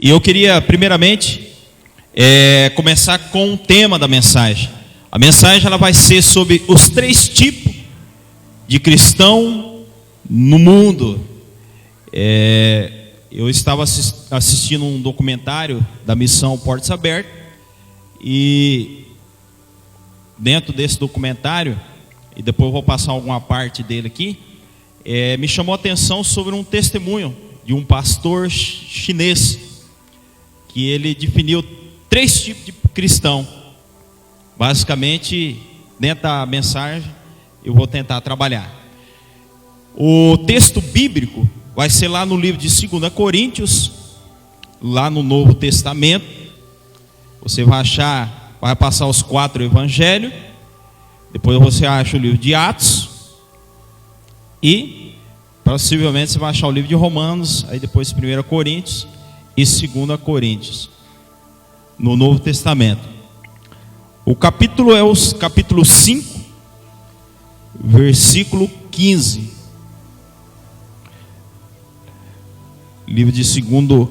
E eu queria, primeiramente, começar com o tema da mensagem. A mensagem ela vai ser sobre os 3 tipos de cristão no mundo. Eu estava assistindo um documentário da missão Portas Abertas, e dentro desse documentário, e depois eu vou passar alguma parte dele aqui, me chamou a atenção sobre um testemunho de um pastor chinês, que ele definiu 3 tipos de cristão. Basicamente, dentro da mensagem, eu vou tentar trabalhar. O texto bíblico vai ser lá no livro de 2 Coríntios, lá no Novo Testamento. Você vai achar, vai passar os 4 evangelhos. Depois você acha o livro de Atos. E possivelmente você vai achar o livro de Romanos. Aí depois 1 Coríntios e 2 Coríntios, no Novo Testamento. O capítulo é o capítulo 5, versículo 15. Livro de 2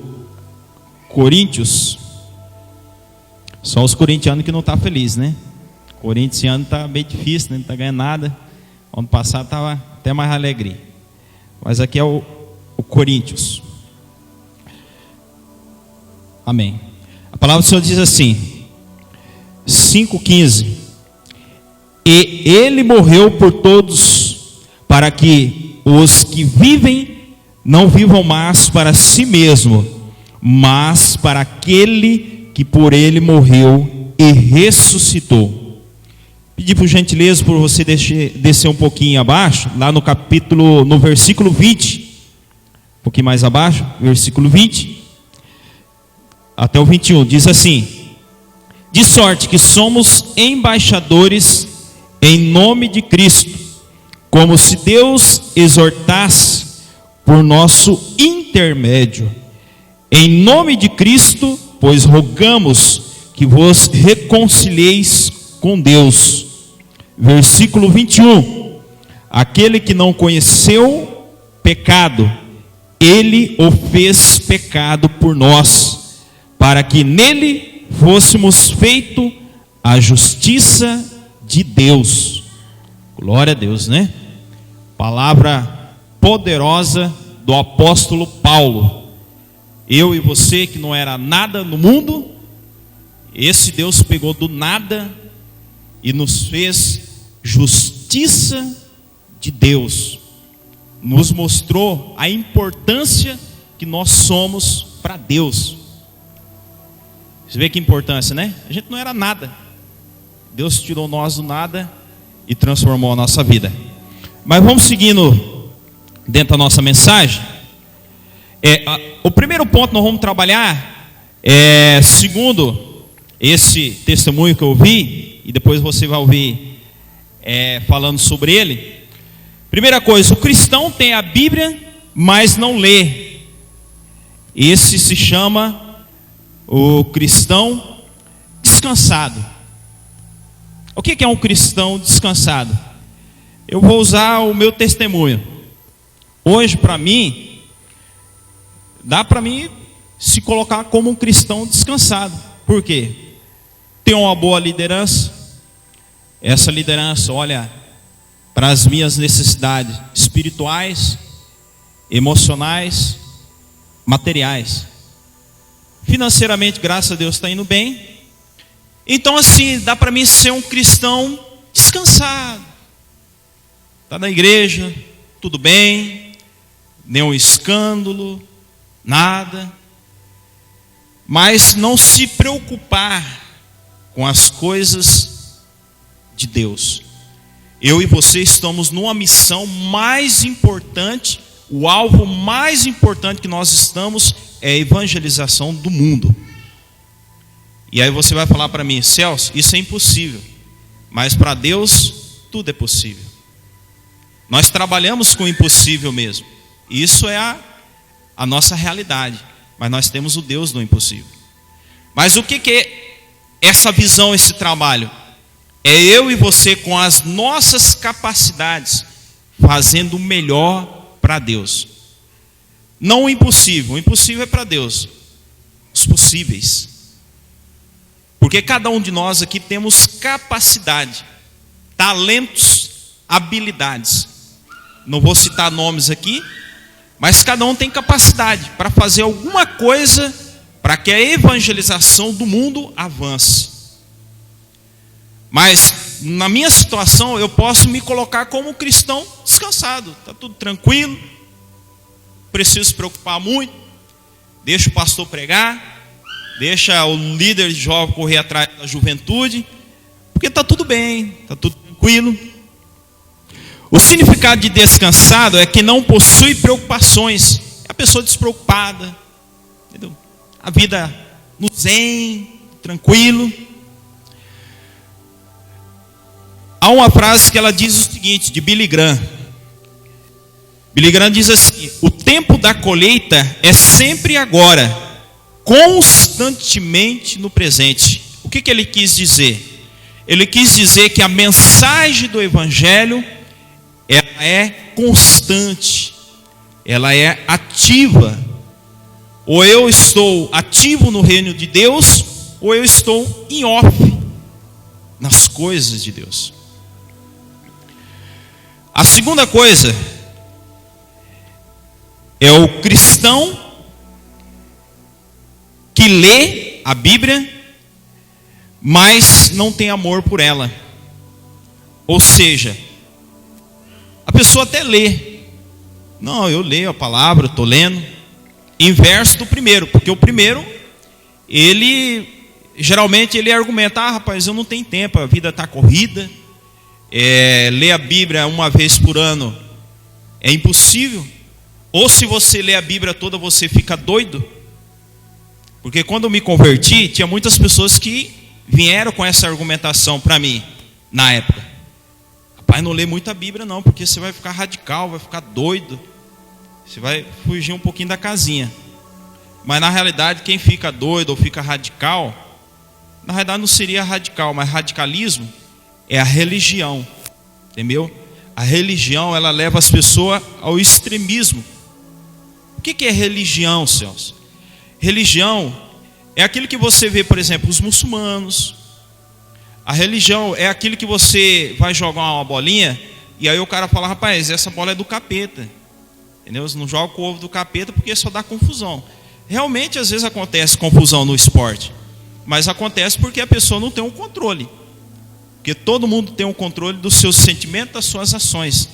Coríntios. Só os corintianos que não estão felizes, né? Corintiano está bem difícil, né? Não está ganhando nada. Ano passado estava até mais alegria. Mas aqui é o Coríntios. Amém. A palavra do Senhor diz assim, 5,15: E ele morreu por todos, para que os que vivem não vivam mais para si mesmo, mas para aquele que por ele morreu e ressuscitou. Pedi por gentileza por você descer um pouquinho abaixo, lá no versículo 20, um pouquinho mais abaixo, versículo 20 até o 21, diz assim: de sorte que somos embaixadores em nome de Cristo, como se Deus exortasse por nosso intermédio. Em nome de Cristo, pois rogamos que vos reconcilieis com Deus. Versículo 21: aquele que não conheceu pecado, ele o fez pecado por nós, para que nele fôssemos feito a justiça de Deus. Glória a Deus, né? Palavra poderosa do apóstolo Paulo. Eu e você que não era nada no mundo, esse Deus pegou do nada e nos fez justiça de Deus. Nos mostrou a importância que nós somos para Deus. Você vê que importância, né? A gente não era nada. Deus tirou nós do nada e transformou a nossa vida. Mas vamos seguindo dentro da nossa mensagem. O primeiro ponto que nós vamos trabalhar segundo esse testemunho que eu ouvi, e depois você vai ouvir falando sobre ele. Primeira coisa, o cristão tem a Bíblia, mas não lê. Esse se chama o cristão descansado. O que é um cristão descansado? Eu vou usar o meu testemunho. Hoje, para mim, dá para mim se colocar como um cristão descansado. Por quê? Tenho uma boa liderança. Essa liderança olha para as minhas necessidades espirituais, emocionais, materiais. Financeiramente, graças a Deus, está indo bem. Então assim, dá para mim ser um cristão descansado. Está na igreja, tudo bem, nenhum escândalo, nada. Mas não se preocupar com as coisas de Deus. Eu e você estamos numa missão mais importante. O alvo mais importante que nós estamos é a evangelização do mundo. E aí você vai falar para mim: Celso, isso é impossível. Mas para Deus tudo é possível. Nós trabalhamos com o impossível mesmo. Isso é a nossa realidade. Mas nós temos o Deus do impossível. Mas o que é essa visão, esse trabalho? É eu e você com as nossas capacidades fazendo o melhor para Deus. Não o impossível é para Deus. os possíveis. Porque cada um de nós aqui temos capacidade, talentos, habilidades. Não vou citar nomes aqui, mas cada um tem capacidade para fazer alguma coisa para que a evangelização do mundo avance. Mas na minha situação eu posso me colocar como cristão descansado, está tudo tranquilo, não preciso se preocupar muito, deixa o pastor pregar, deixa o líder de jovem correr atrás da juventude, porque está tudo bem, está tudo tranquilo. O significado de descansado é que não possui preocupações, é a pessoa despreocupada, entendeu? A vida no zen, tranquilo. Há uma frase que ela diz o seguinte, de Billy Graham. Billy Graham diz assim: o tempo da colheita é sempre agora, constantemente no presente. O que ele quis dizer? Ele quis dizer que a mensagem do Evangelho, ela é constante, ela é ativa. Ou eu estou ativo no reino de Deus, ou eu estou em off, nas coisas de Deus. A segunda coisa é o cristão que lê a Bíblia, mas não tem amor por ela. Ou seja, a pessoa até lê. Não, eu leio a palavra, estou lendo. Inverso do primeiro, porque o primeiro, geralmente ele argumenta: rapaz, eu não tenho tempo, a vida está corrida. Ler a Bíblia uma vez por ano é impossível. Ou se você lê a Bíblia toda, você fica doido. Porque quando eu me converti, tinha muitas pessoas que vieram com essa argumentação para mim, na época: rapaz, não lê muita Bíblia não, porque você vai ficar radical, vai ficar doido, você vai fugir um pouquinho da casinha. Mas na realidade, quem fica doido ou fica radical, na realidade não seria radical, mas radicalismo é a religião, entendeu? A religião, ela leva as pessoas ao extremismo. O que é religião, Celso? Religião é aquilo que você vê, por exemplo, os muçulmanos. A religião é aquilo que você vai jogar uma bolinha e aí o cara fala: rapaz, essa bola é do capeta, entendeu? Você não joga com o ovo do capeta porque só dá confusão. Realmente, às vezes acontece confusão no esporte, mas acontece porque a pessoa não tem um controle. Porque todo mundo tem um controle dos seus sentimentos, das suas ações.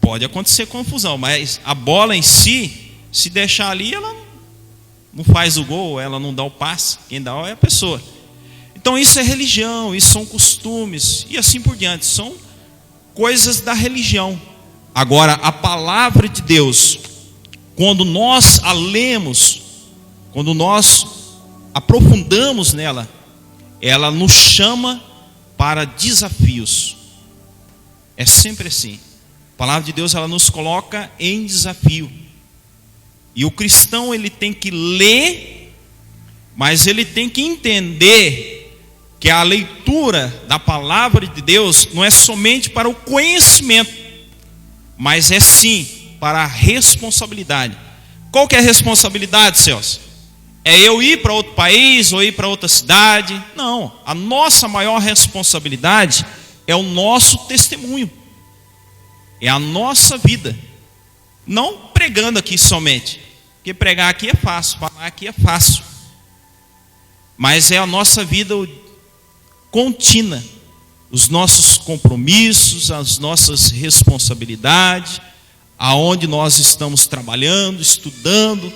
Pode acontecer confusão, mas a bola em si, se deixar ali, ela não faz o gol, ela não dá o passe, quem dá é a pessoa. Então isso é religião, isso são costumes e assim por diante, são coisas da religião. Agora, a palavra de Deus, quando nós a lemos, quando nós aprofundamos nela, ela nos chama para desafios. É sempre assim. A palavra de Deus, ela nos coloca em desafio. E o cristão, ele tem que ler, mas ele tem que entender que a leitura da palavra de Deus não é somente para o conhecimento, mas é sim para a responsabilidade. Qual que é a responsabilidade, Celso? É eu ir para outro país ou ir para outra cidade? Não, a nossa maior responsabilidade é o nosso testemunho, é a nossa vida. Não pregando aqui somente, porque pregar aqui é fácil, falar aqui é fácil, mas é a nossa vida contínua, os nossos compromissos, as nossas responsabilidades, aonde nós estamos trabalhando, estudando.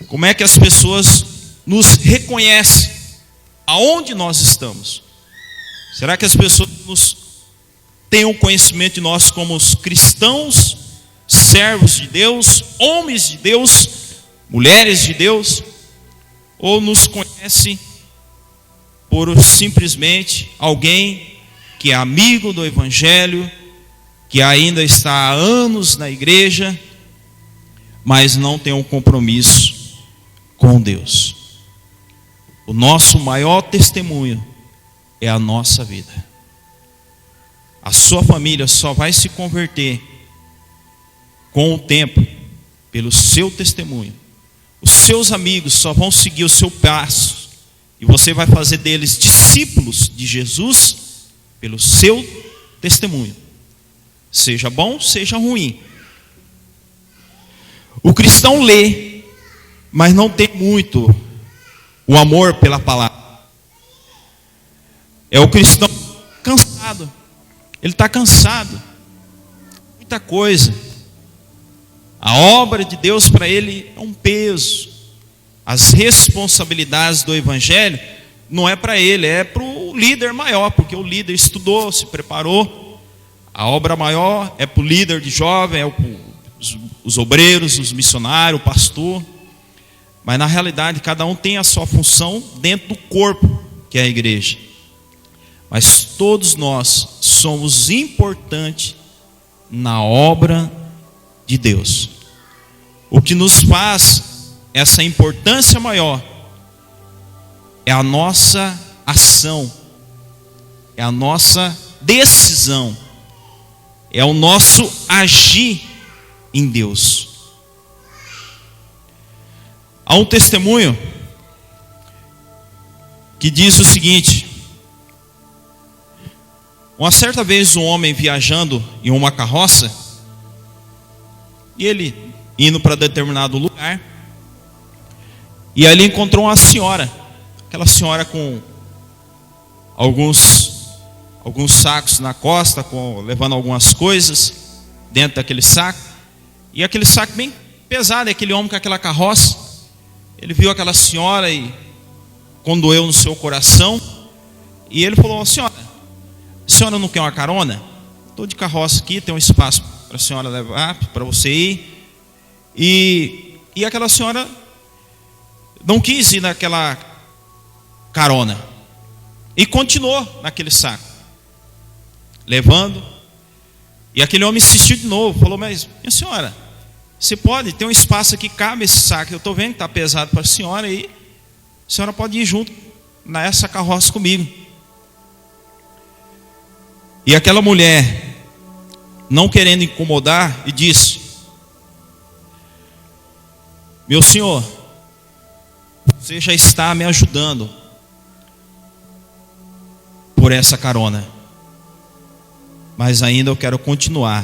Como é que as pessoas nos reconhecem? Aonde nós estamos? Será que as pessoas têm um conhecimento de nós como os cristãos, servos de Deus, homens de Deus, mulheres de Deus? Ou nos conhecem por simplesmente alguém que é amigo do Evangelho, que ainda está há anos na igreja, mas não tem um compromisso com Deus? O nosso maior testemunho é a nossa vida. A sua família só vai se converter com o tempo, pelo seu testemunho. os seus amigos só vão seguir o seu passo, e você vai fazer deles discípulos de Jesus pelo seu testemunho, seja bom, seja ruim. O cristão lê, mas não tem muito o amor pela palavra. É o cristão cansado. Ele está cansado. Muita coisa. A obra de Deus para ele é um peso. As responsabilidades do evangelho não é para ele, é para o líder maior, porque o líder estudou, se preparou. A obra maior é para o líder de jovem, é para os obreiros, os missionários, o pastor. Mas na realidade cada um tem a sua função dentro do corpo, que é a igreja. Mas todos nós somos importantes na obra de Deus. O que nos faz essa importância maior é a nossa ação, é a nossa decisão, é o nosso agir em Deus. Há um testemunho que diz o seguinte: uma certa vez um homem viajando em uma carroça, e ele indo para determinado lugar, e ali encontrou uma senhora, aquela senhora com alguns sacos na costa, levando algumas coisas dentro daquele saco, e aquele saco bem pesado, e aquele homem com aquela carroça, ele viu aquela senhora e condoeu no seu coração, e ele falou: senhora, a senhora não quer uma carona? Estou de carroça aqui, tem um espaço para a senhora levar, para você ir. E aquela senhora não quis ir naquela carona e continuou naquele saco, levando. E aquele homem insistiu de novo, falou: mas minha senhora, você pode, tem um espaço aqui, cabe esse saco, eu estou vendo que está pesado para a senhora, e a senhora pode ir junto nessa carroça comigo. E aquela mulher, não querendo incomodar, e disse: meu senhor, você já está me ajudando por essa carona, mas ainda eu quero continuar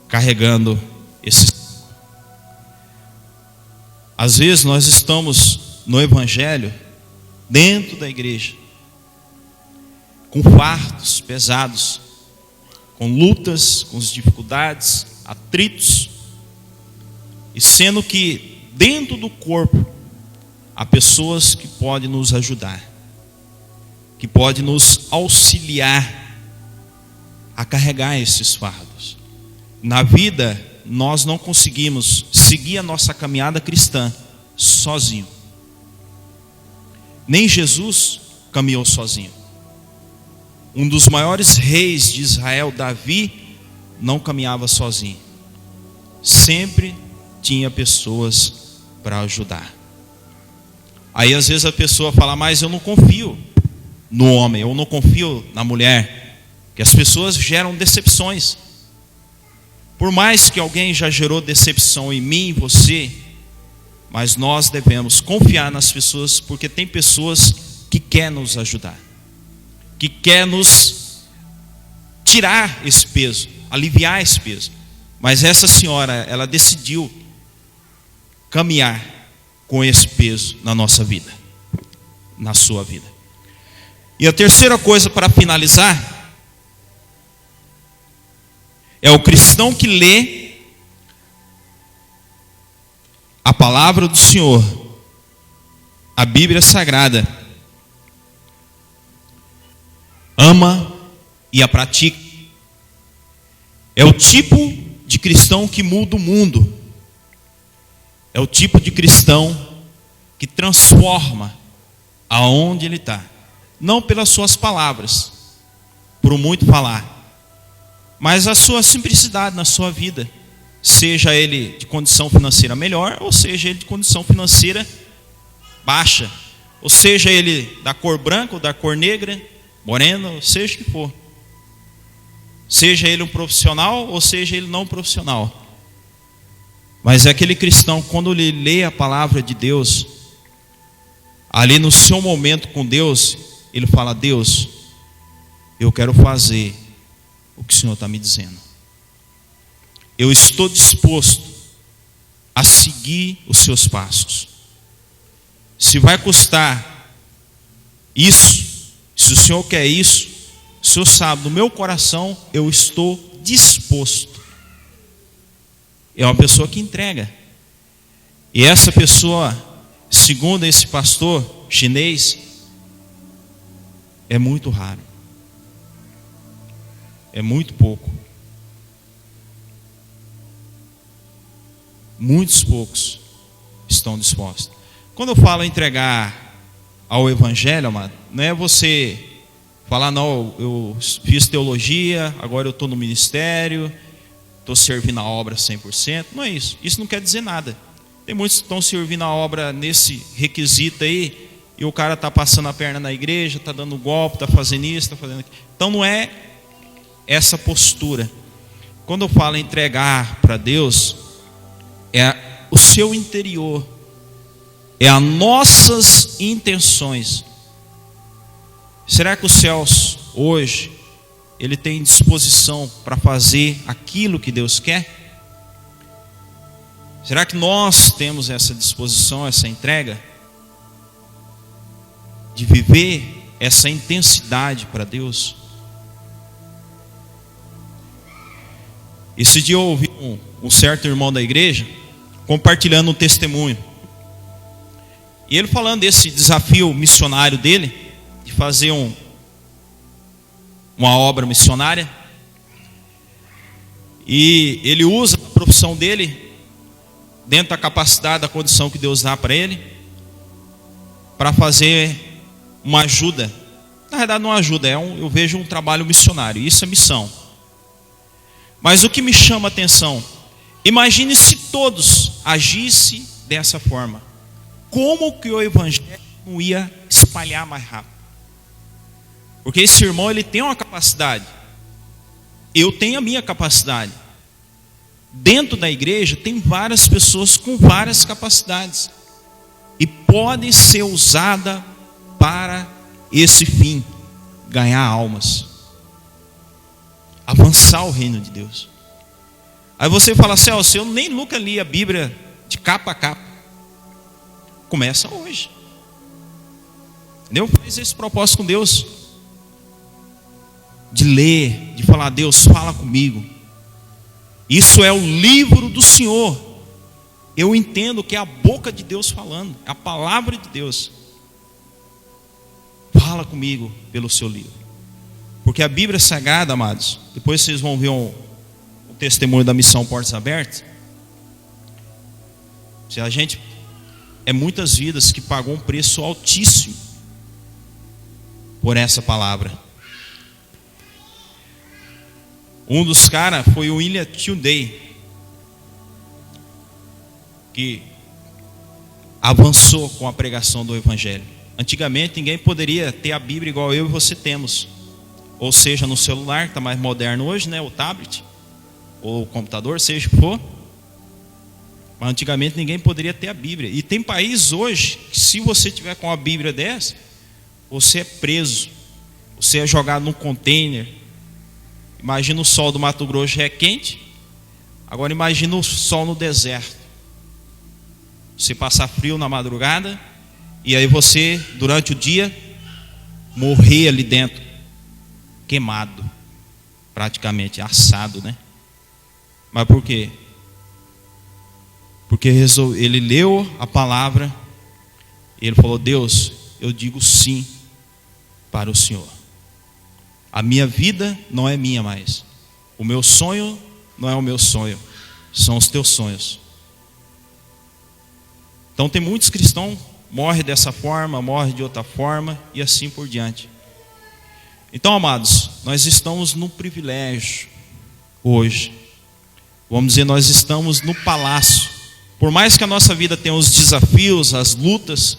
carregando esse. Às vezes nós estamos no evangelho, dentro da igreja, com fardos pesados, com lutas, com dificuldades, atritos, e sendo que dentro do corpo há pessoas que podem nos ajudar, que podem nos auxiliar a carregar esses fardos. Na vida nós não conseguimos seguir a nossa caminhada cristã sozinho. Nem Jesus caminhou sozinho. Um dos maiores reis de Israel, Davi, não caminhava sozinho. Sempre tinha pessoas para ajudar. Aí às vezes a pessoa fala: mas eu não confio no homem, eu não confio na mulher. Que as pessoas geram decepções. Por mais que alguém já gerou decepção em mim, em você, mas nós devemos confiar nas pessoas, porque tem pessoas que querem nos ajudar, que querem nos tirar esse peso, aliviar esse peso. Mas essa senhora, ela decidiu caminhar com esse peso na nossa vida, na sua vida. E a terceira coisa, para finalizar, é o cristão que lê a palavra do Senhor, a Bíblia Sagrada, ama e a pratica. É o tipo de cristão que muda o mundo. É o tipo de cristão que transforma aonde ele está. Não pelas suas palavras, por muito falar, mas a sua simplicidade na sua vida. Seja ele de condição financeira melhor, ou seja ele de condição financeira baixa, ou seja ele da cor branca ou da cor negra, morena, ou seja o que for. Seja ele um profissional ou seja ele não profissional. Mas é aquele cristão, quando ele lê a palavra de Deus, ali no seu momento com Deus, ele fala: Deus, eu quero fazer o que o Senhor está me dizendo. Eu estou disposto a seguir os seus passos. Se vai custar isso, se o Senhor quer isso, o Senhor sabe, no meu coração eu estou disposto. É uma pessoa que entrega. E essa pessoa, segundo esse pastor chinês, é muito raro. É muito pouco. Muitos poucos estão dispostos. Quando eu falo entregar ao Evangelho, amado, não é você falar: não, eu fiz teologia, agora eu estou no ministério, estou servindo a obra 100%. Não é isso. Isso não quer dizer nada. Tem muitos que estão servindo a obra nesse requisito aí, e o cara está passando a perna na igreja, está dando golpe, está fazendo isso, está fazendo aquilo. Então não é essa postura. Quando eu falo entregar para Deus, é o seu interior, é as nossas intenções. Será que os céus hoje ele tem disposição para fazer aquilo que Deus quer? Será que nós temos essa disposição, essa entrega de viver essa intensidade para Deus? Esse dia eu ouvi um certo irmão da igreja compartilhando um testemunho, e ele falando desse desafio missionário dele, de fazer uma obra missionária. E ele usa a profissão dele, dentro da capacidade, da condição que Deus dá para ele, para fazer uma ajuda. Na verdade não ajuda, eu vejo um trabalho missionário. Isso é missão. Mas o que me chama a atenção, imagine se todos agissem dessa forma. Como que o evangelho não ia espalhar mais rápido? Porque esse irmão, ele tem uma capacidade. Eu tenho a minha capacidade. Dentro da igreja tem várias pessoas com várias capacidades, e podem ser usadas para esse fim: ganhar almas, avançar o reino de Deus. Aí você fala: Celso, eu nem nunca li a Bíblia de capa a capa. Começa hoje. Entendeu? Faz esse propósito com Deus, de ler, de falar: Deus, fala comigo. Isso é o livro do Senhor. Eu entendo que é a boca de Deus falando, é a palavra de Deus. Fala comigo pelo seu livro. Porque a Bíblia Sagrada, amados, depois vocês vão ver o testemunho da missão Portas Abertas. Se a gente, é muitas vidas que pagou um preço altíssimo por essa palavra. Um dos caras foi o William Tyndale, que avançou com a pregação do Evangelho. Antigamente ninguém poderia ter a Bíblia igual eu e você temos, ou seja, no celular, que está mais moderno hoje, né, o tablet, ou o computador, seja o que for. Mas antigamente ninguém poderia ter a Bíblia. E tem país hoje que, se você tiver com a Bíblia dessa, você é preso, você é jogado num container. Imagina o sol do Mato Grosso, já é quente. Agora imagina o sol no deserto. Você passar frio na madrugada, e aí você, durante o dia, morrer ali dentro, queimado, praticamente assado, né? Mas por quê? Porque ele leu a palavra e ele falou: Deus, eu digo sim para o Senhor. A minha vida não é minha mais. O meu sonho não é o meu sonho, são os teus sonhos. Então tem muitos cristãos que morrem dessa forma, morrem de outra forma, e assim por diante. Então, amados, nós estamos no privilégio hoje. Vamos dizer, nós estamos no palácio. Por mais que a nossa vida tenha os desafios, as lutas,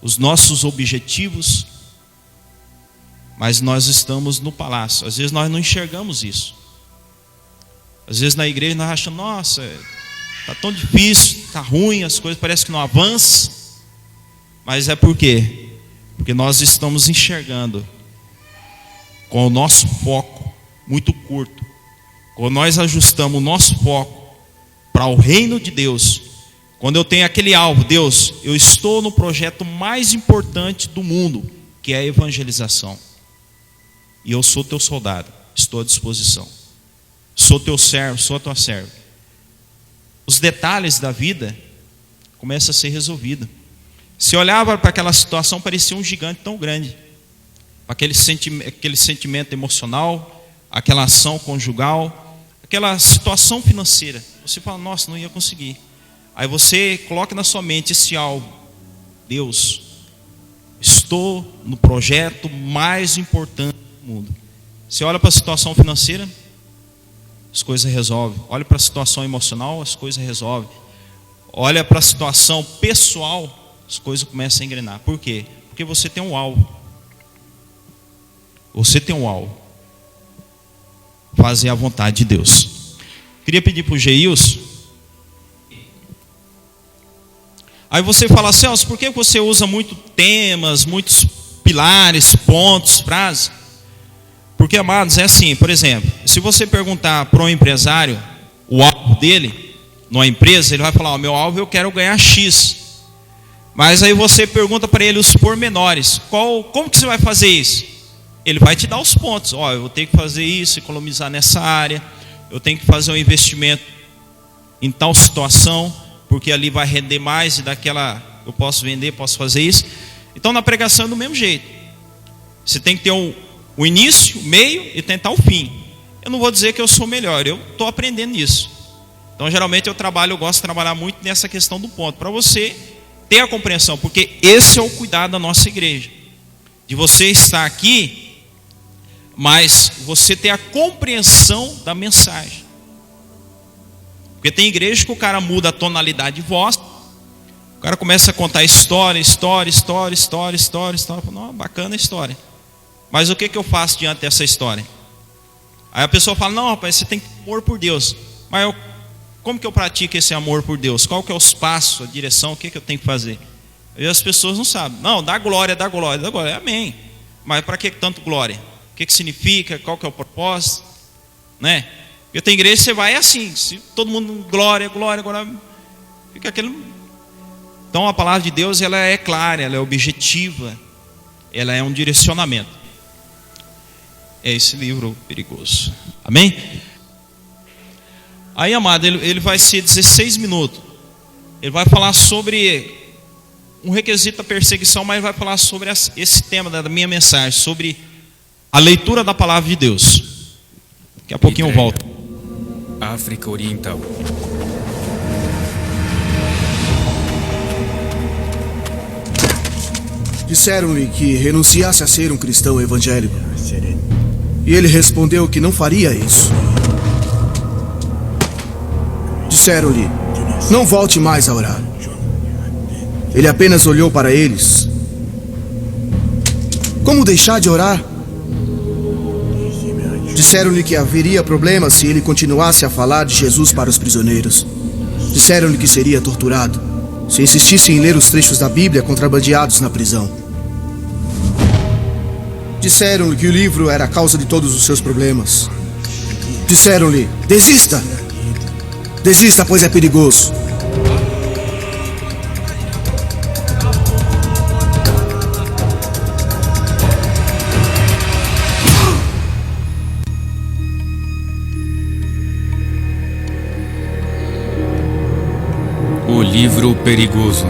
os nossos objetivos, mas nós estamos no palácio. Às vezes nós não enxergamos isso. Às vezes na igreja nós achamos: nossa, está tão difícil, está ruim, as coisas parecem que não avançam. Mas é por quê? Porque nós estamos enxergando com o nosso foco muito curto. Quando nós ajustamos o nosso foco para o reino de Deus, quando eu tenho aquele alvo, Deus, eu estou no projeto mais importante do mundo, que é a evangelização. E eu sou teu soldado, estou à disposição. Sou teu servo, sou a tua serva. Os detalhes da vida começam a ser resolvidos. Se olhava para aquela situação, parecia um gigante tão grande. Aquele sentimento emocional, aquela ação conjugal, aquela situação financeira. Você fala, nossa, não ia conseguir. Aí você coloca na sua mente esse alvo. Deus, estou no projeto mais importante do mundo. Você olha para a situação financeira, as coisas resolvem. Olha para a situação emocional, as coisas resolvem. Olha para a situação pessoal, as coisas começam a engrenar. Por quê? Porque você tem um alvo. Você tem um alvo. Fazer a vontade de Deus. Queria pedir para o Geilson. Aí você fala, Celso, por que você usa muito temas, muitos pilares, pontos, frases? Porque, amados, é assim, por exemplo, se você perguntar para um empresário o alvo dele, numa empresa, ele vai falar, o meu alvo eu quero ganhar X. Mas aí você pergunta para ele os pormenores, como que você vai fazer isso? Ele vai te dar os pontos, eu vou ter que fazer isso, economizar nessa área, eu tenho que fazer um investimento em tal situação, porque ali vai render mais e daquela eu posso vender, posso fazer isso. Então na pregação é do mesmo jeito. Você tem que ter o início, o meio e tentar o fim. Eu não vou dizer que eu sou melhor, eu estou aprendendo isso. Então geralmente eu gosto de trabalhar muito nessa questão do ponto, para você ter a compreensão, porque esse é o cuidado da nossa igreja. De você estar aqui, mas você ter a compreensão da mensagem. Porque tem igreja que o cara muda a tonalidade de voz, o cara começa a contar história. Não, bacana a história. Mas o que eu faço diante dessa história? Aí a pessoa fala, não, rapaz, você tem amor por Deus. Mas como que eu pratico esse amor por Deus? Qual que é os passos, a direção, o que eu tenho que fazer? E as pessoas não sabem. Não, dá glória. Amém. Mas para que tanto glória? O que significa? Qual que é o propósito? Né? Porque tem igreja que você vai assim, se todo mundo glória, fica aquele. Então a palavra de Deus, ela é clara, ela é objetiva, ela é um direcionamento. É esse livro perigoso. Amém? Aí, amado, ele vai ser 16 minutos. Ele vai falar sobre um requisito da perseguição, mas vai falar sobre esse tema da minha mensagem, sobre a leitura da palavra de Deus. Daqui a pouquinho eu volto. África Oriental. Disseram-lhe que renunciasse a ser um cristão evangélico. E ele respondeu que não faria isso. Disseram-lhe, não volte mais a orar. Ele apenas olhou para eles. Como deixar de orar? Disseram-lhe que haveria problema se ele continuasse a falar de Jesus para os prisioneiros. Disseram-lhe que seria torturado se insistisse em ler os trechos da Bíblia contrabandeados na prisão. Disseram-lhe que o livro era a causa de todos os seus problemas. Disseram-lhe, desista! Desista, pois é perigoso. O livro perigoso.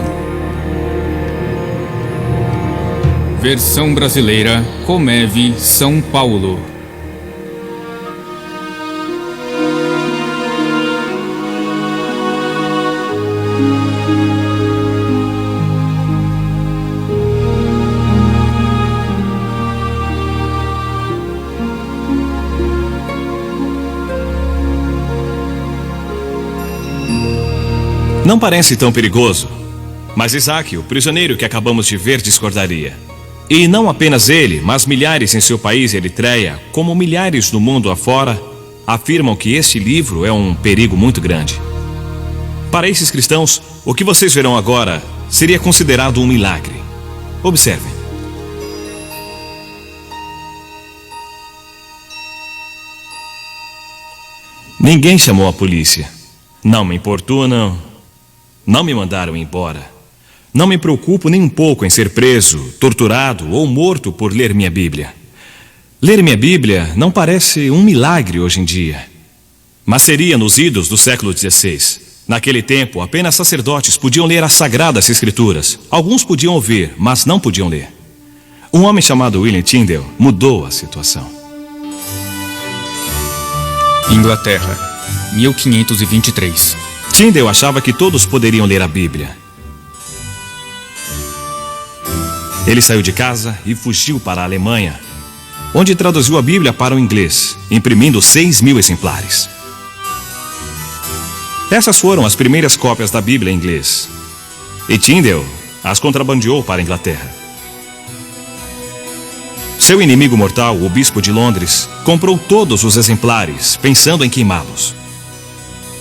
Versão brasileira, Comeve, São Paulo. Não parece tão perigoso, mas Isaac, o prisioneiro que acabamos de ver, discordaria. E não apenas ele, mas milhares em seu país, Eritreia, como milhares no mundo afora, afirmam que este livro é um perigo muito grande. Para esses cristãos, o que vocês verão agora seria considerado um milagre. Observem. Ninguém chamou a polícia. Não me importunam. Não me mandaram embora. Não me preocupo nem um pouco em ser preso, torturado ou morto por ler minha Bíblia. Ler minha Bíblia não parece um milagre hoje em dia, mas seria nos idos do século XVI. Naquele tempo, apenas sacerdotes podiam ler as Sagradas Escrituras. Alguns podiam ouvir, mas não podiam ler. Um homem chamado William Tyndale mudou a situação. Inglaterra, 1523. Tyndale achava que todos poderiam ler a Bíblia. Ele saiu de casa e fugiu para a Alemanha, onde traduziu a Bíblia para o inglês, imprimindo 6.000 exemplares. Essas foram as primeiras cópias da Bíblia em inglês. E Tyndale as contrabandeou para a Inglaterra. Seu inimigo mortal, o bispo de Londres, comprou todos os exemplares, pensando em queimá-los.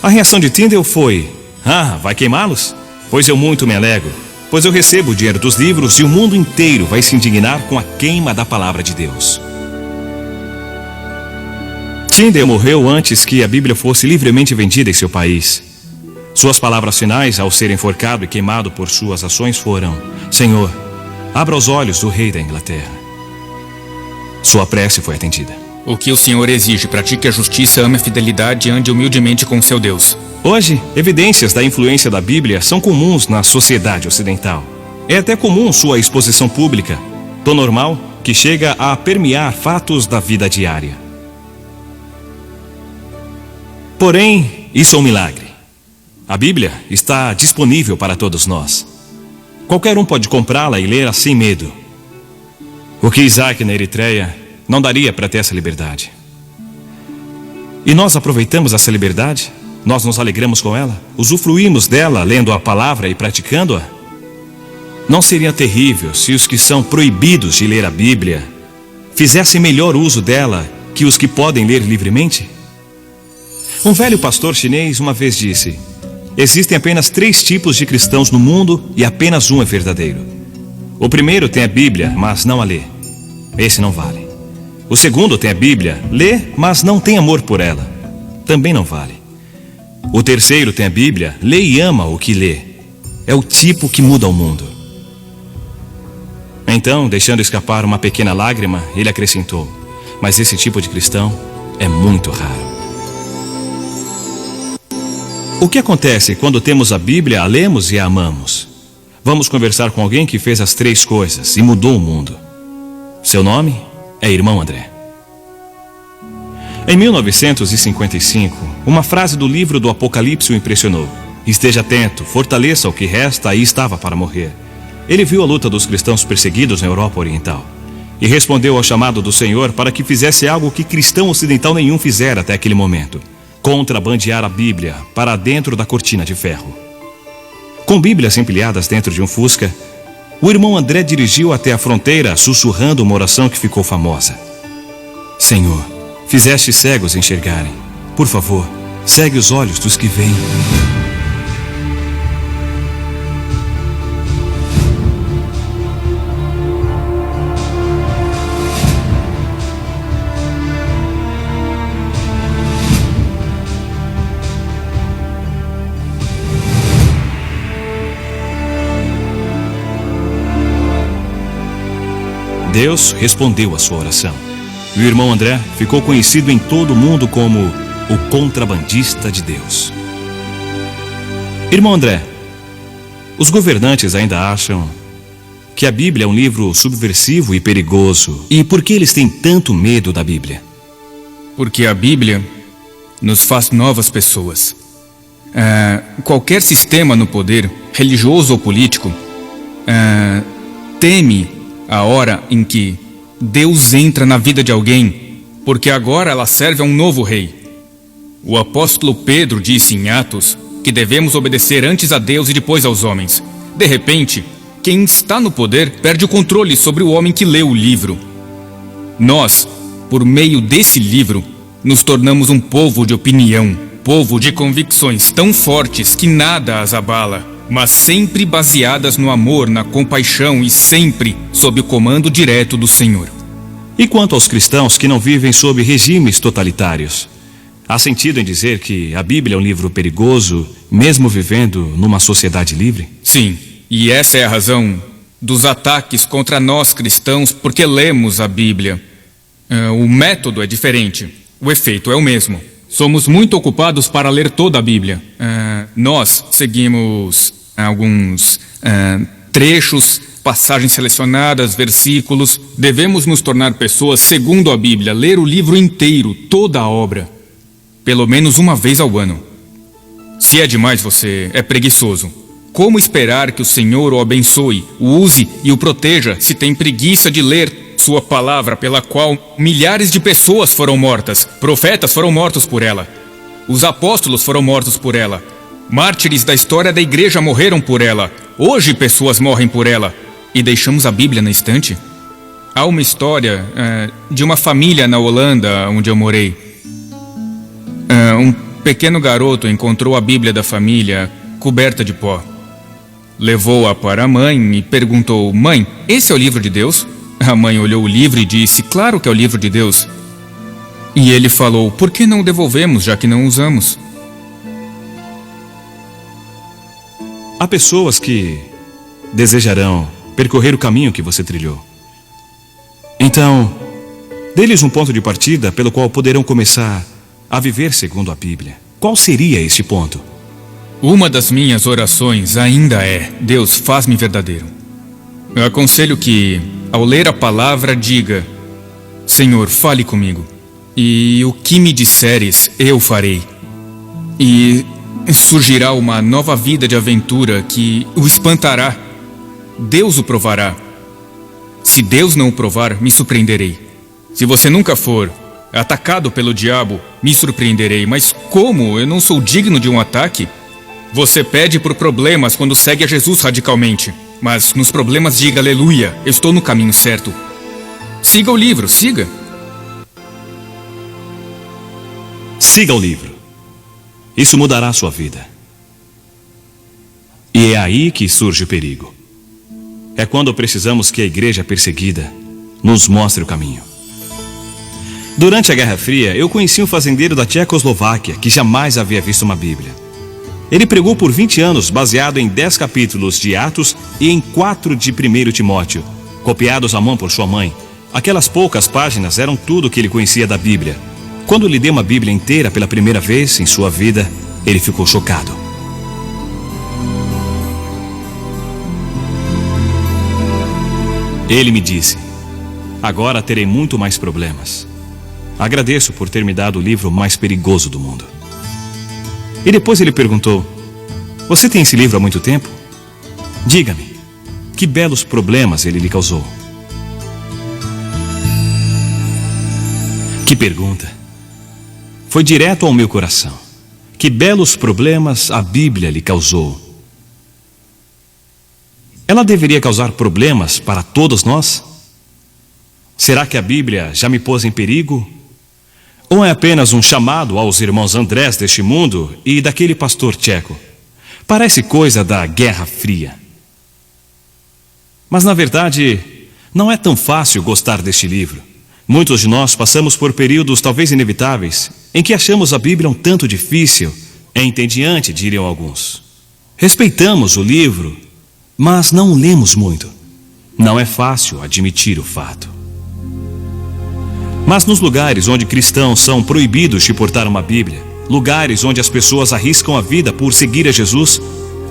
A reação de Tyndale foi: vai queimá-los? Pois eu muito me alegro, pois eu recebo o dinheiro dos livros e o mundo inteiro vai se indignar com a queima da palavra de Deus. Tyndale morreu antes que a Bíblia fosse livremente vendida em seu país. Suas palavras finais, ao ser enforcado e queimado por suas ações, foram: Senhor, abra os olhos do rei da Inglaterra. Sua prece foi atendida. O que o Senhor exige? Pratique a justiça, ame a fidelidade e ande humildemente com seu Deus. Hoje, evidências da influência da Bíblia são comuns na sociedade ocidental. É até comum sua exposição pública, tão normal que chega a permear fatos da vida diária. Porém, isso é um milagre. A Bíblia está disponível para todos nós. Qualquer um pode comprá-la e lê-la sem medo. O que Isaac na Eritreia não daria para ter essa liberdade. E nós aproveitamos essa liberdade? Nós nos alegramos com ela? Usufruímos dela lendo a palavra e praticando-a? Não seria terrível se os que são proibidos de ler a Bíblia fizessem melhor uso dela que os que podem ler livremente? Um velho pastor chinês uma vez disse: existem apenas 3 tipos de cristãos no mundo e apenas um é verdadeiro. O primeiro tem a Bíblia, mas não a lê. Esse não vale. O segundo tem a Bíblia, lê, mas não tem amor por ela. Também não vale. O terceiro tem a Bíblia, lê e ama o que lê. É o tipo que muda o mundo. Então, deixando escapar uma pequena lágrima, ele acrescentou: mas esse tipo de cristão é muito raro. O que acontece quando temos a Bíblia, a lemos e a amamos? Vamos conversar com alguém que fez as 3 coisas e mudou o mundo. Seu nome é Irmão André. Em 1955, uma frase do livro do Apocalipse o impressionou: esteja atento, fortaleça o que resta, aí estava para morrer. Ele viu a luta dos cristãos perseguidos na Europa Oriental e respondeu ao chamado do Senhor para que fizesse algo que cristão ocidental nenhum fizera até aquele momento: contrabandear a Bíblia para dentro da cortina de ferro. Com Bíblias empilhadas dentro de um Fusca, o irmão André dirigiu até a fronteira, sussurrando uma oração que ficou famosa: Senhor, fizeste cegos enxergarem. Por favor, segue os olhos dos que veem. Deus respondeu a sua oração. E o irmão André ficou conhecido em todo o mundo como o contrabandista de Deus. Irmão André, os governantes ainda acham que a Bíblia é um livro subversivo e perigoso. E por que eles têm tanto medo da Bíblia? Porque a Bíblia nos faz novas pessoas. Qualquer sistema no poder, religioso ou político, teme a hora em que Deus entra na vida de alguém, porque agora ela serve a um novo rei. O apóstolo Pedro disse em Atos que devemos obedecer antes a Deus e depois aos homens. De repente, quem está no poder perde o controle sobre o homem que lê o livro. Nós, por meio desse livro, nos tornamos um povo de opinião, povo de convicções tão fortes que nada as abala, mas sempre baseadas no amor, na compaixão e sempre sob o comando direto do Senhor. E quanto aos cristãos que não vivem sob regimes totalitários? Há sentido em dizer que a Bíblia é um livro perigoso, mesmo vivendo numa sociedade livre? Sim, e essa é a razão dos ataques contra nós cristãos, porque lemos a Bíblia. O método é diferente, o efeito é o mesmo. Somos muito ocupados para ler toda a Bíblia. Nós seguimos alguns trechos, passagens selecionadas, versículos. Devemos nos tornar pessoas segundo a Bíblia, ler o livro inteiro, toda a obra, pelo menos uma vez ao ano. Se é demais, você é preguiçoso. Como esperar que o Senhor o abençoe, o use e o proteja se tem preguiça de ler sua palavra, pela qual milhares de pessoas foram mortas, profetas foram mortos por ela, os apóstolos foram mortos por ela, mártires da história da igreja morreram por ela, hoje pessoas morrem por ela, e deixamos a Bíblia na estante? Há uma história de uma família na Holanda, onde eu morei. Um pequeno garoto encontrou a Bíblia da família coberta de pó. Levou-a para a mãe e perguntou: "Mãe, esse é o livro de Deus?" A mãe olhou o livro e disse: "Claro que é o livro de Deus." E ele falou: "Por que não o devolvemos, já que não usamos?" Há pessoas que desejarão percorrer o caminho que você trilhou. Então, dê-lhes um ponto de partida pelo qual poderão começar a viver segundo a Bíblia. Qual seria este ponto? Uma das minhas orações ainda é: Deus, faz-me verdadeiro. Eu aconselho que, ao ler a palavra, diga: Senhor, fale comigo, e o que me disseres, eu farei. E surgirá uma nova vida de aventura que o espantará. Deus o provará. Se Deus não o provar, me surpreenderei. Se você nunca for atacado pelo diabo, me surpreenderei. Mas como? Eu não sou digno de um ataque? Você pede por problemas quando segue a Jesus radicalmente. Mas nos problemas diga: aleluia, eu estou no caminho certo. Siga o livro, siga. Siga o livro. Isso mudará a sua vida. E é aí que surge o perigo. É quando precisamos que a igreja perseguida nos mostre o caminho. Durante a Guerra Fria, eu conheci um fazendeiro da Tchecoslováquia que jamais havia visto uma Bíblia. Ele pregou por 20 anos baseado em 10 capítulos de Atos e em 4 de 1 Timóteo, copiados à mão por sua mãe. Aquelas poucas páginas eram tudo o que ele conhecia da Bíblia. Quando lhe dei uma Bíblia inteira pela primeira vez em sua vida, ele ficou chocado. Ele me disse: agora terei muito mais problemas. Agradeço por ter me dado o livro mais perigoso do mundo. E depois ele perguntou: você tem esse livro há muito tempo? Diga-me, que belos problemas ele lhe causou. Que pergunta! Foi direto ao meu coração. Que belos problemas a Bíblia lhe causou. Ela deveria causar problemas para todos nós? Será que a Bíblia já me pôs em perigo? Ou é apenas um chamado aos irmãos Andrés deste mundo e daquele pastor tcheco? Parece coisa da Guerra Fria. Mas na verdade, não é tão fácil gostar deste livro. Muitos de nós passamos por períodos talvez inevitáveis em que achamos a Bíblia um tanto difícil, entediante, diriam alguns. Respeitamos o livro, mas não o lemos muito. Não é fácil admitir o fato. Mas nos lugares onde cristãos são proibidos de portar uma Bíblia, lugares onde as pessoas arriscam a vida por seguir a Jesus,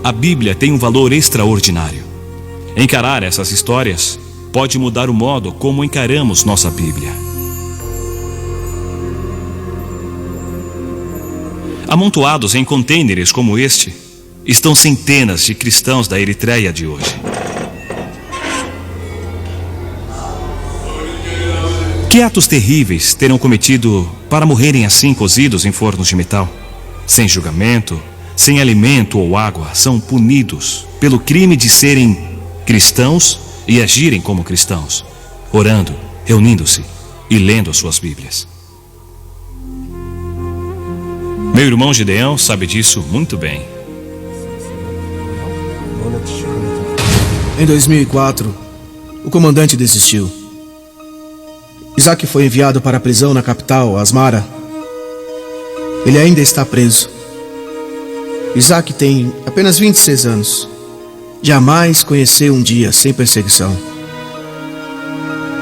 a Bíblia tem um valor extraordinário. Encarar essas histórias pode mudar o modo como encaramos nossa Bíblia. Amontoados em contêineres como este, estão centenas de cristãos da Eritreia de hoje. Que atos terríveis terão cometido para morrerem assim cozidos em fornos de metal? Sem julgamento, sem alimento ou água, são punidos pelo crime de serem cristãos e agirem como cristãos, orando, reunindo-se e lendo as suas Bíblias. Meu irmão Gideão sabe disso muito bem. Em 2004, o comandante desistiu. Isaac foi enviado para a prisão na capital, Asmara. Ele ainda está preso. Isaac tem apenas 26 anos. Jamais conheceu um dia sem perseguição.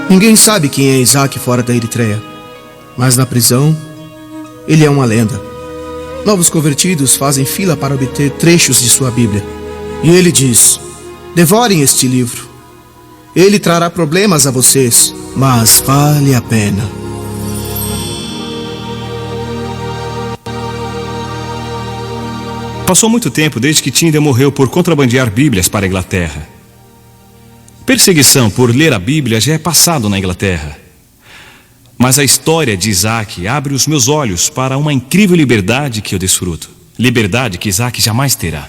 Ninguém sabe quem é Isaac fora da Eritreia, mas na prisão, ele é uma lenda. Novos convertidos fazem fila para obter trechos de sua Bíblia. E ele diz: devorem este livro. Ele trará problemas a vocês, mas vale a pena. Passou muito tempo desde que Tyndale morreu por contrabandear Bíblias para a Inglaterra. Perseguição por ler a Bíblia já é passado na Inglaterra. Mas a história de Isaac abre os meus olhos para uma incrível liberdade que eu desfruto. Liberdade que Isaac jamais terá.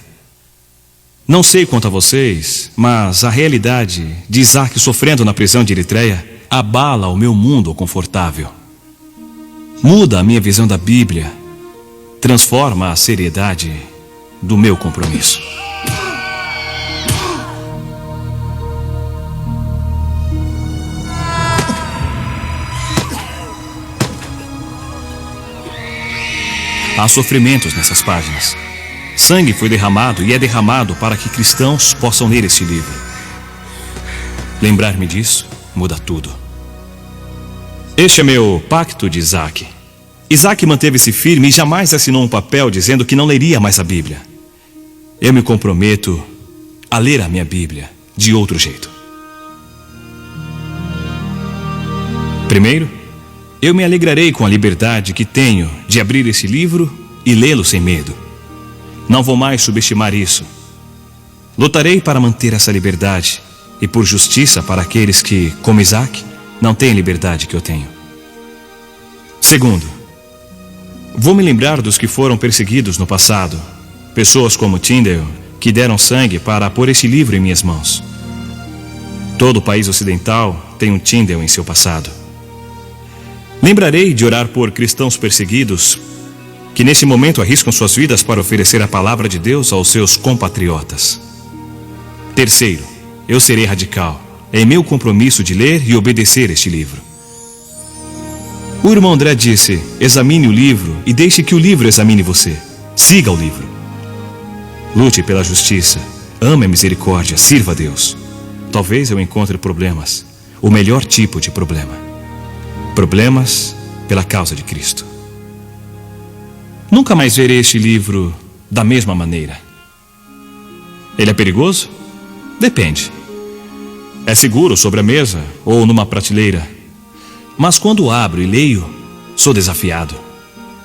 Não sei quanto a vocês, mas a realidade de Isaac sofrendo na prisão de Eritreia abala o meu mundo confortável. Muda a minha visão da Bíblia, transforma a seriedade do meu compromisso. Há sofrimentos nessas páginas. Sangue foi derramado e é derramado para que cristãos possam ler este livro. Lembrar-me disso muda tudo. Este é meu pacto de Isaac. Isaac manteve-se firme e jamais assinou um papel dizendo que não leria mais a Bíblia. Eu me comprometo a ler a minha Bíblia de outro jeito. Primeiro, eu me alegrarei com a liberdade que tenho de abrir esse livro e lê-lo sem medo. Não vou mais subestimar isso. Lutarei para manter essa liberdade e por justiça para aqueles que, como Isaac, não têm a liberdade que eu tenho. Segundo, vou me lembrar dos que foram perseguidos no passado. Pessoas como Tyndale, que deram sangue para pôr este livro em minhas mãos. Todo o país ocidental tem um Tyndale em seu passado. Lembrarei de orar por cristãos perseguidos que nesse momento arriscam suas vidas para oferecer a palavra de Deus aos seus compatriotas. Terceiro, eu serei radical. É meu compromisso de ler e obedecer este livro. O irmão André disse: examine o livro e deixe que o livro examine você. Siga o livro. Lute pela justiça, ame a misericórdia, sirva a Deus. Talvez eu encontre problemas, o melhor tipo de problema. Problemas pela causa de Cristo. Nunca mais verei este livro da mesma maneira. Ele é perigoso? Depende. É seguro sobre a mesa ou numa prateleira. Mas quando abro e leio, sou desafiado.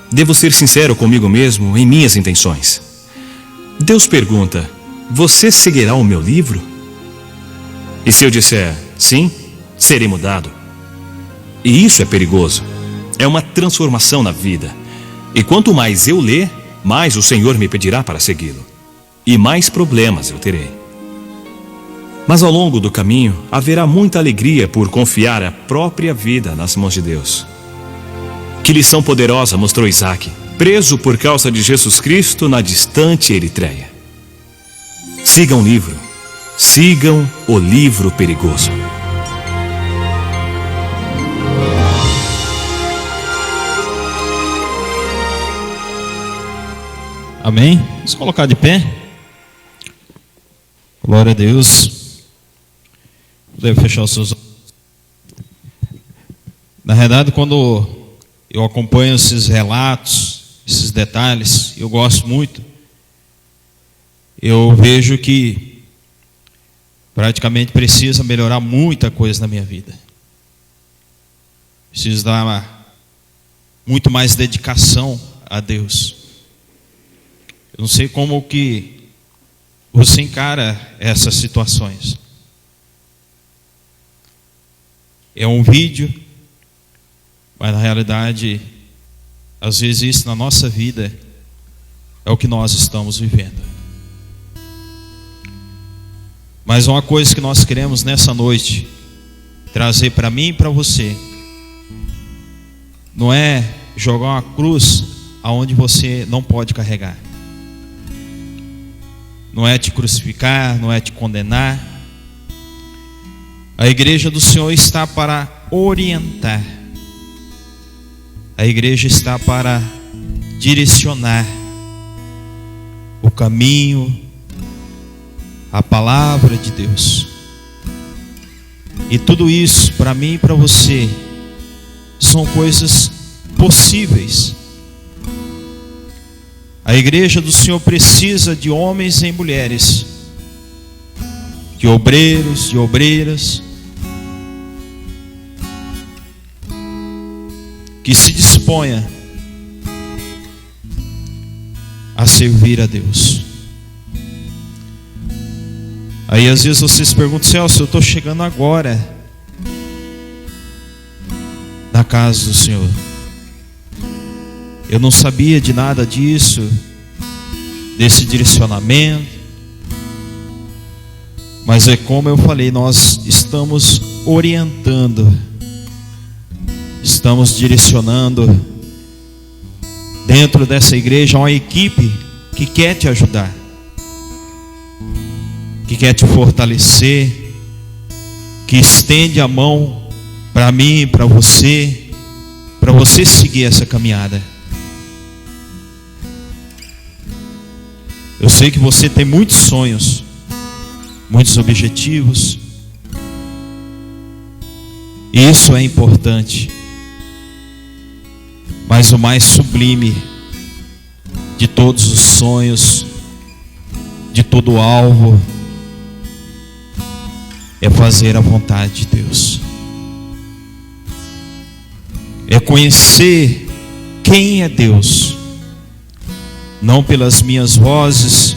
Devo ser sincero comigo mesmo em minhas intenções. Deus pergunta: você seguirá o meu livro? E se eu disser sim, serei mudado. E isso é perigoso. É uma transformação na vida. E quanto mais eu ler, mais o Senhor me pedirá para segui-lo. E mais problemas eu terei. Mas ao longo do caminho, haverá muita alegria por confiar a própria vida nas mãos de Deus. Que lição poderosa mostrou Isaac, preso por causa de Jesus Cristo na distante Eritreia. Sigam o livro. Sigam o livro perigoso. Amém? Vamos colocar de pé. Glória a Deus. Deve fechar os seus olhos. Na verdade, quando eu acompanho esses relatos, esses detalhes, eu gosto muito. Eu vejo que praticamente precisa melhorar muita coisa na minha vida. Preciso dar muito mais dedicação a Deus. Eu não sei como que você encara essas situações. É um vídeo, mas na realidade, às vezes isso na nossa vida é o que nós estamos vivendo. Mas uma coisa que nós queremos nessa noite trazer para mim e para você não é jogar uma cruz aonde você não pode carregar. Não é te crucificar, não é te condenar. A igreja do Senhor está para orientar. A igreja está para direcionar o caminho, a palavra de Deus. E tudo isso, para mim e para você, são coisas possíveis. A igreja do Senhor precisa de homens e mulheres, de obreiros, de obreiras, que se disponha a servir a Deus. Aí às vezes vocês perguntam: Celso, eu estou chegando agora na casa do Senhor, eu não sabia de nada disso, desse direcionamento. Mas é como eu falei, nós estamos orientando, estamos direcionando dentro dessa igreja uma equipe que quer te ajudar, que quer te fortalecer, que estende a mão para mim, para você seguir essa caminhada. Eu sei que você tem muitos sonhos, muitos objetivos, e isso é importante. Mas o mais sublime de todos os sonhos, de todo o alvo, é fazer a vontade de Deus. É conhecer quem é Deus, não pelas minhas vozes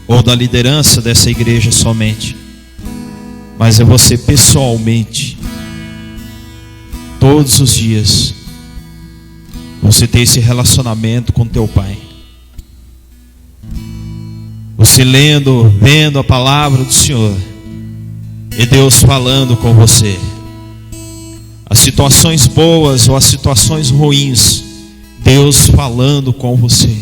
ou da liderança dessa igreja somente, mas é você pessoalmente, todos os dias, você ter esse relacionamento com teu Pai. Você lendo, vendo a palavra do Senhor, e Deus falando com você. As situações boas ou as situações ruins, Deus falando com você.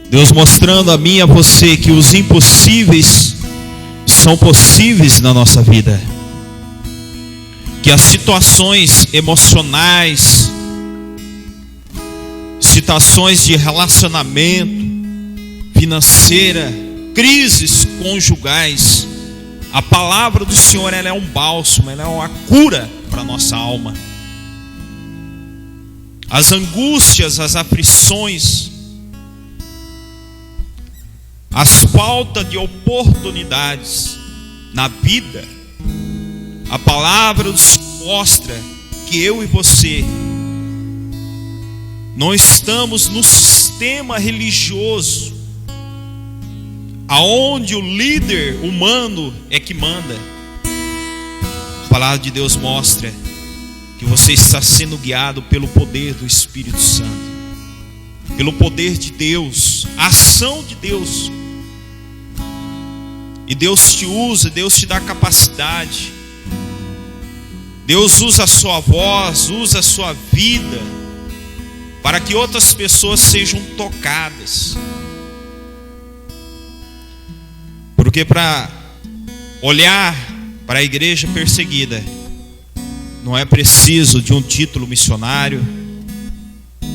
Deus mostrando a mim e a você que os impossíveis são possíveis na nossa vida. Que as situações emocionais, situações de relacionamento, financeira, crises conjugais, a palavra do Senhor, ela é um bálsamo, ela é uma cura para a nossa alma. As angústias, as aflições, as faltas de oportunidades na vida, a palavra do Senhor mostra que eu e você não estamos no sistema religioso, aonde o líder humano é que manda. A palavra de Deus mostra que você está sendo guiado pelo poder do Espírito Santo, pelo poder de Deus, a ação de Deus. E Deus te usa, Deus te dá capacidade. Deus usa a sua voz, usa a sua vida, para que outras pessoas sejam tocadas. Porque para olhar para a igreja perseguida, não é preciso de um título missionário,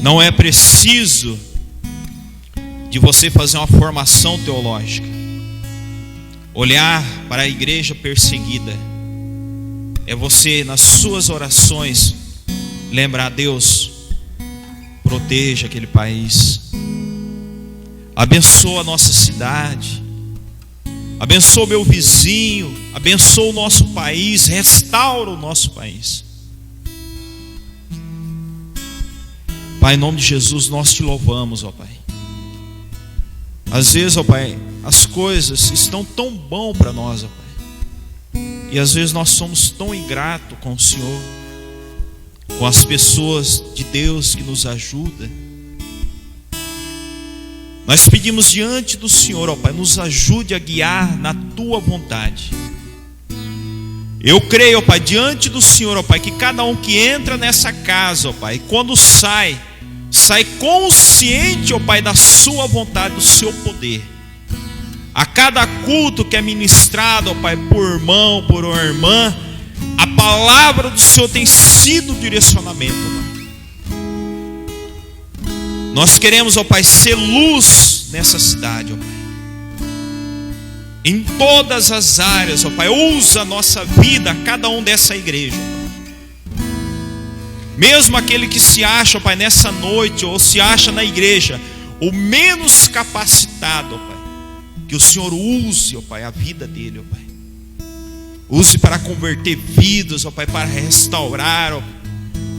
não é preciso de você fazer uma formação teológica. Olhar para a igreja perseguida é você, nas suas orações, lembrar: Deus, proteja aquele país, abençoa a nossa cidade, abençoa o meu vizinho, abençoa o nosso país, restaura o nosso país. Pai, em nome de Jesus, nós te louvamos, ó Pai. Às vezes, ó Pai, as coisas estão tão bom para nós, ó Pai, e às vezes nós somos tão ingratos com o Senhor, com as pessoas de Deus que nos ajudam. Nós pedimos diante do Senhor, ó Pai, nos ajude a guiar na Tua vontade. Eu creio, ó Pai, diante do Senhor, ó Pai, que cada um que entra nessa casa, ó Pai, quando sai, sai consciente, ó Pai, da sua vontade, do seu poder. A cada culto que é ministrado, ó Pai, por irmão, por uma irmã, a palavra do Senhor tem sido o direcionamento, ó Pai. Nós queremos, ó Pai, ser luz nessa cidade, ó Pai. Em todas as áreas, ó Pai, usa a nossa vida, cada um dessa igreja, ó Pai. Mesmo aquele que se acha, ó Pai, nessa noite, ou se acha na igreja, o menos capacitado, ó Pai, que o Senhor use, ó Pai, a vida dele, ó Pai. Use para converter vidas, ó Pai, para restaurar, ó Pai.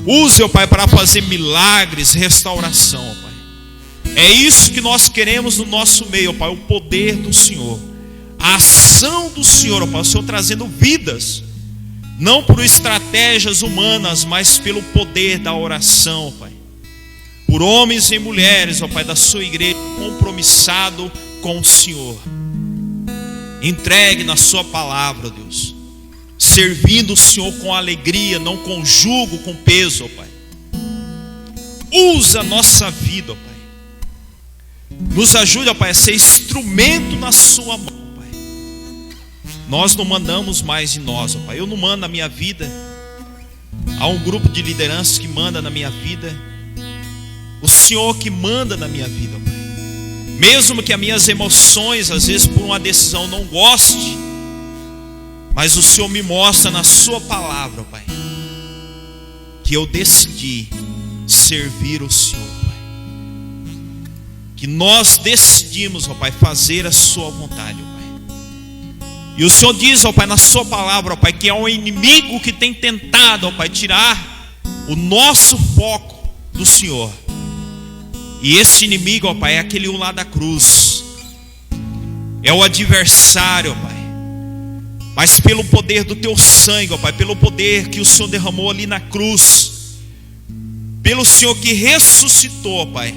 Use, ó Pai, para fazer milagres, restauração, ó Pai. É isso que nós queremos no nosso meio, ó Pai, o poder do Senhor. A ação do Senhor, ó Pai, o Senhor trazendo vidas, não por estratégias humanas, mas pelo poder da oração, ó Pai. Por homens e mulheres, ó Pai, da sua igreja, compromissado com o Senhor. Entregue na sua palavra, ó Deus. Servindo o Senhor com alegria, não com jugo, com peso, ó Pai. Usa a nossa vida, ó Pai. Nos ajude, ó Pai, a ser instrumento na sua mão, ó Pai. Nós não mandamos mais de nós, ó Pai. Eu não mando na minha vida. Há um grupo de lideranças que manda na minha vida. O Senhor que manda na minha vida, ó Pai. Mesmo que as minhas emoções, às vezes por uma decisão, não goste, mas o Senhor me mostra na sua palavra, Pai, que eu decidi servir o Senhor, Pai. Que nós decidimos, ó Pai, fazer a sua vontade, ó Pai. E o Senhor diz, ó Pai, na sua palavra, ó Pai, que é um inimigo que tem tentado, ó Pai, tirar o nosso foco do Senhor. E esse inimigo, ó Pai, é aquele um lá da cruz. É o adversário, ó Pai. Mas pelo poder do teu sangue, ó Pai, pelo poder que o Senhor derramou ali na cruz, pelo Senhor que ressuscitou, ó Pai,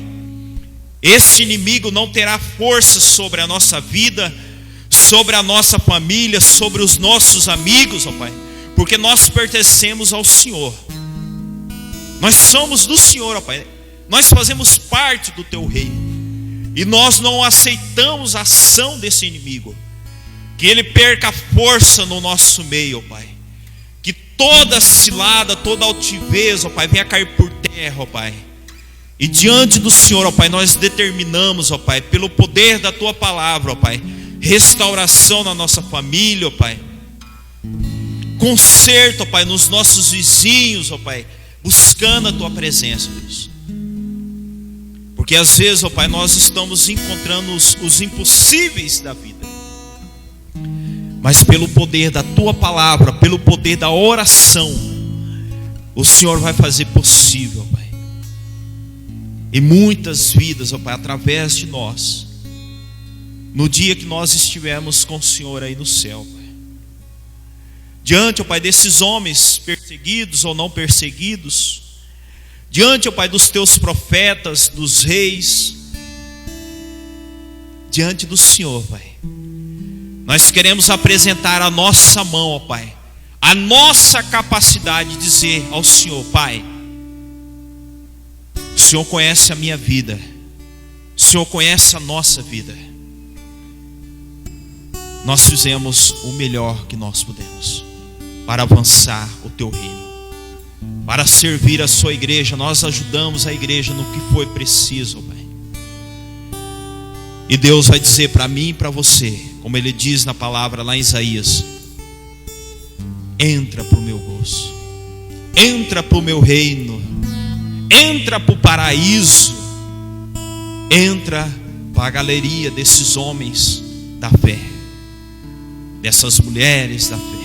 esse inimigo não terá força sobre a nossa vida, sobre a nossa família, sobre os nossos amigos, ó Pai, porque nós pertencemos ao Senhor. Nós somos do Senhor, ó Pai. Nós fazemos parte do teu reino. E nós não aceitamos a ação desse inimigo. Que ele perca força no nosso meio, ó Pai. Que toda cilada, toda altivez, ó Pai, venha cair por terra, ó Pai. E diante do Senhor, ó Pai, nós determinamos, ó Pai, pelo poder da tua palavra, ó Pai, restauração na nossa família, ó Pai. Conserto, ó Pai, nos nossos vizinhos, ó Pai, buscando a tua presença, Deus. Porque às vezes, ó Pai, nós estamos encontrando os impossíveis da vida. Mas pelo poder da tua palavra, pelo poder da oração, o Senhor vai fazer possível, Pai. E muitas vidas, ó Pai, através de nós, no dia que nós estivermos com o Senhor aí no céu, Pai. Diante, ó Pai, desses homens perseguidos ou não perseguidos, diante, ó Pai, dos teus profetas, dos reis, diante do Senhor, Pai, nós queremos apresentar a nossa mão, ó Pai, a nossa capacidade de dizer ao Senhor: Pai, o Senhor conhece a minha vida, o Senhor conhece a nossa vida. Nós fizemos o melhor que nós pudemos para avançar o teu reino, para servir a sua igreja. Nós ajudamos a igreja no que foi preciso, Pai. E Deus vai dizer para mim e para você, como Ele diz na palavra lá em Isaías: entra para o meu gozo, entra para o meu reino, entra para o paraíso, entra para a galeria desses homens da fé, dessas mulheres da fé.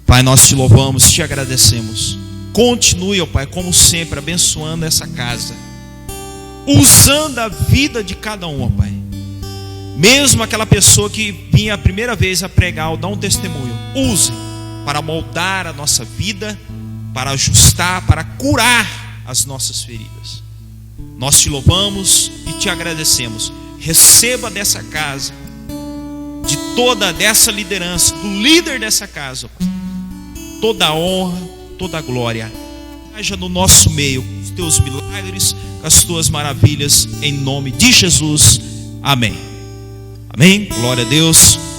Pai, nós te louvamos, te agradecemos. Continue, ó Pai, como sempre, abençoando essa casa, usando a vida de cada um, ó Pai. Mesmo aquela pessoa que vinha a primeira vez a pregar ou dar um testemunho, use para moldar a nossa vida, para ajustar, para curar as nossas feridas. Nós te louvamos e te agradecemos. Receba dessa casa, de toda dessa liderança, do líder dessa casa, toda a honra, toda a glória, haja no nosso meio, com os teus milagres, com as tuas maravilhas, em nome de Jesus. Amém. Amém. Glória a Deus.